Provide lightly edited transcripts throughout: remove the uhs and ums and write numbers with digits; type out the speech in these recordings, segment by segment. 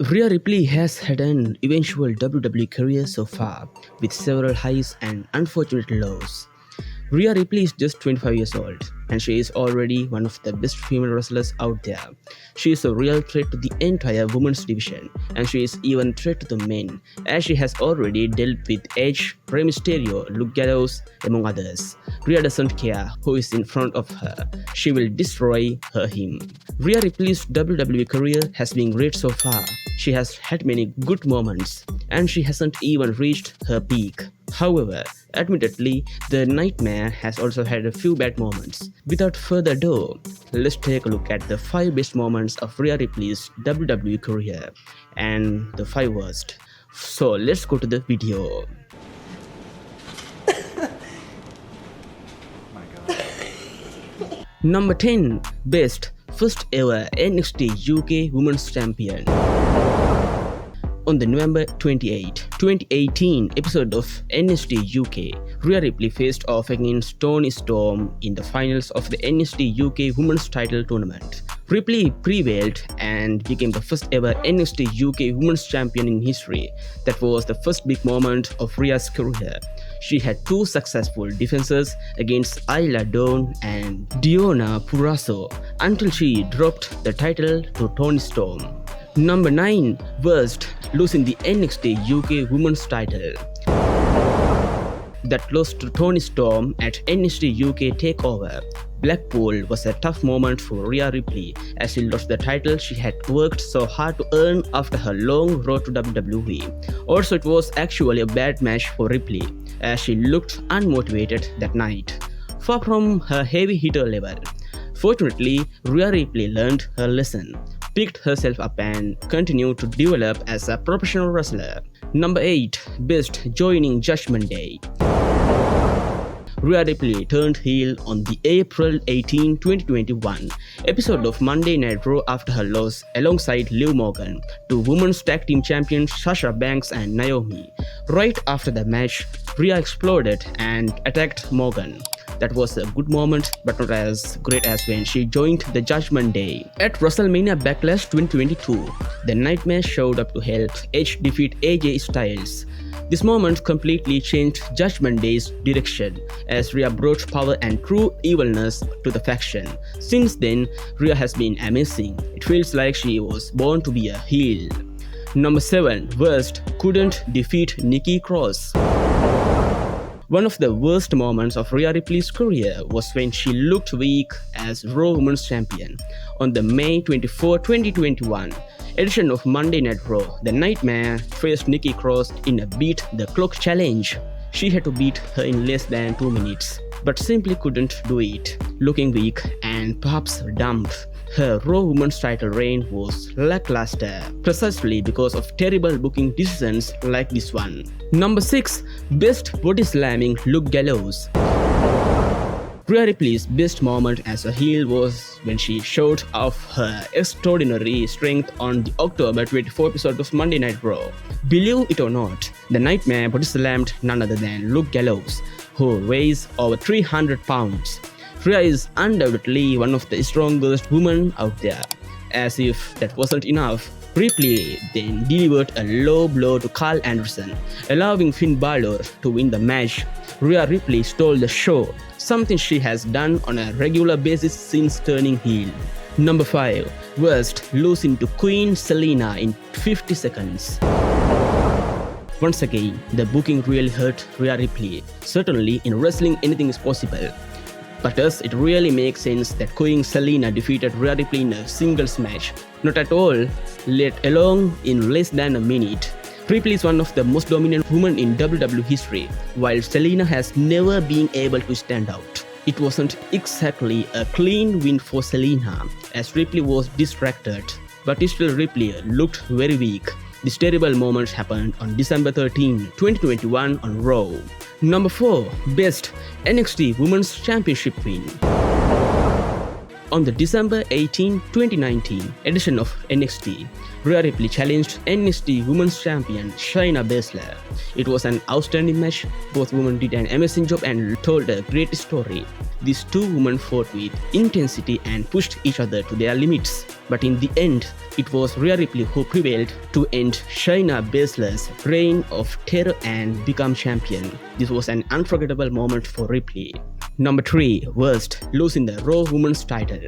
Rhea Ripley has had an eventual WWE career so far, with several highs and unfortunate lows. Rhea Ripley is just 25 years old, and she is already one of the best female wrestlers out there. She is a real threat to the entire women's division, and she is even a threat to the men, as she has already dealt with Edge, Rey Mysterio, Luke Gallows, among others. Rhea doesn't care who is in front of her, she will destroy him. Rhea Ripley's WWE career has been great so far. She has had many good moments, and she hasn't even reached her peak. However, admittedly, the Nightmare has also had a few bad moments. Without further ado, let's take a look at the 5 best moments of Rhea Ripley's WWE career and the 5 worst. So let's go to the video. Number 10. Best First ever NXT UK Women's Champion. On the November 28, 2018 episode of NXT UK, Rhea Ripley faced off against Toni Storm in the finals of the NXT UK Women's Title Tournament. Ripley prevailed and became the first ever NXT UK Women's Champion in history. That was the first big moment of Rhea's career. She had 2 successful defenses against Isla Dawn and Deonna Purrazzo until she dropped the title to Toni Storm. Number 9. Worst, losing the NXT UK Women's title. That loss to Toni Storm at NXT UK TakeOver Blackpool was a tough moment for Rhea Ripley, as she lost the title she had worked so hard to earn after her long road to WWE. Also, it was actually a bad match for Ripley, as she looked unmotivated that night, far from her heavy hitter level. Fortunately, Rhea Ripley learned her lesson, picked herself up and continued to develop as a professional wrestler. Number 8. Best, joining Judgment Day. Rhea Ripley turned heel on the April 18, 2021 episode of Monday Night Raw after her loss alongside Liv Morgan to Women's Tag Team Champions Sasha Banks and Naomi. Right after the match, Rhea exploded and attacked Morgan. That was a good moment, but not as great as when she joined the Judgment Day. At WrestleMania Backlash 2022, the Nightmare showed up to help Edge defeat AJ Styles. This moment completely changed Judgment Day's direction, as Rhea brought power and true evilness to the faction. Since then, Rhea has been amazing. It feels like she was born to be a heel. Number 7. Worst, couldn't defeat Nikki Cross. One of the worst moments of Rhea Ripley's career was when she looked weak as Raw Women's Champion. On the May 24, 2021 edition of Monday Night Raw, the Nightmare faced Nikki Cross in a Beat the Clock challenge. She had to beat her in less than 2 minutes, but simply couldn't do it. Looking weak and perhaps dumb, her Raw Women's title reign was lackluster, precisely because of terrible booking decisions like this one. Number 6. Best body slamming Luke Gallows. Rhea Ripley's best moment as a heel was when she showed off her extraordinary strength on the October 24 episode of Monday Night Raw. Believe it or not, the Nightmare body slammed none other than Luke Gallows, who weighs over 300 pounds. Rhea is undoubtedly one of the strongest women out there. As if that wasn't enough, Ripley then delivered a low blow to Carl Anderson, allowing Finn Balor to win the match. Rhea Ripley stole the show, something she has done on a regular basis since turning heel. Number 5. Worst, losing to Queen Selina in 50 seconds. Once again, the booking really hurt Rhea Ripley. Certainly, in wrestling anything is possible. But does it really make sense that Queen Selina defeated Rhea Ripley in a singles match? Not at all, let alone in less than a minute. Ripley is one of the most dominant women in WWE history, while Selina has never been able to stand out. It wasn't exactly a clean win for Selina, as Ripley was distracted, but still Ripley looked very weak. This terrible moment happened on December 13, 2021 on Raw. Number 4. Best, NXT Women's Championship win. On the December 18, 2019 edition of NXT, Rhea Ripley challenged NXT Women's Champion Shayna Baszler. It was an outstanding match. Both women did an amazing job and told a great story. These two women fought with intensity and pushed each other to their limits. But in the end, it was Rhea Ripley who prevailed to end Shayna Baszler's reign of terror and become champion. This was an unforgettable moment for Ripley. Number 3. Worst, losing the Raw Women's title.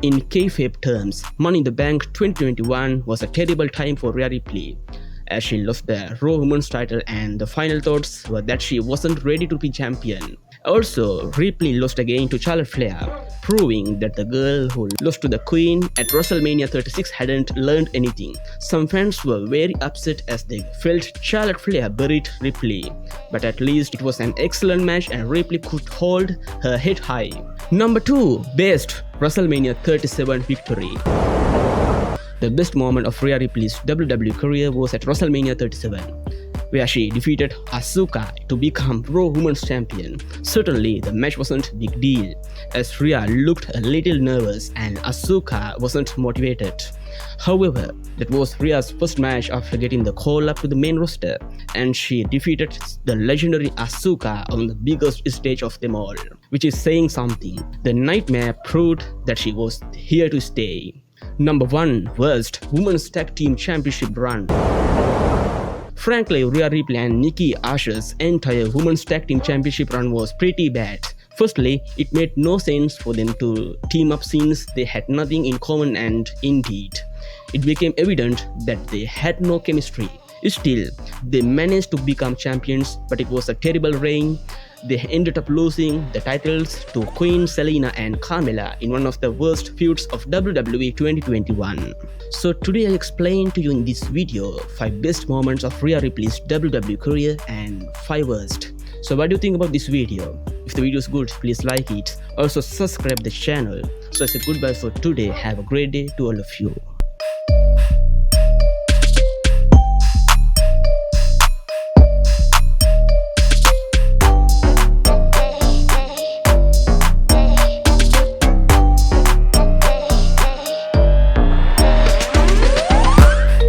In kayfabe terms, Money in the Bank 2021 was a terrible time for Rhea Ripley, as she lost the Raw Women's title and the final thoughts were that she wasn't ready to be champion. Also, Ripley lost again to Charlotte Flair, proving that the girl who lost to the Queen at WrestleMania 36 hadn't learned anything. Some fans were very upset as they felt Charlotte Flair buried Ripley, but at least it was an excellent match and Ripley could hold her head high. Number 2. Best, WrestleMania 37 victory. The best moment of Rhea Ripley's WWE career was at WrestleMania 37, where she defeated Asuka to become Raw Women's Champion. Certainly, the match wasn't a big deal, as Rhea looked a little nervous and Asuka wasn't motivated. However, that was Rhea's first match after getting the call up to the main roster, and she defeated the legendary Asuka on the biggest stage of them all, which is saying something. The Nightmare proved that she was here to stay. Number 1. Worst, Women's Tag Team Championship run. Frankly, Rhea Ripley and Nikki Ash's entire Women's Tag Team Championship run was pretty bad. Firstly, it made no sense for them to team up since they had nothing in common, and indeed, it became evident that they had no chemistry. Still, they managed to become champions, but it was a terrible reign. They ended up losing the titles to Queen Selina and Carmella in one of the worst feuds of WWE 2021. So today I explained to you in this video 5 best moments of Rhea Ripley's WWE career and 5 worst. So what do you think about this video? If the video is good, please like it. Also subscribe the channel. So it's a goodbye for today. Have a great day to all of you.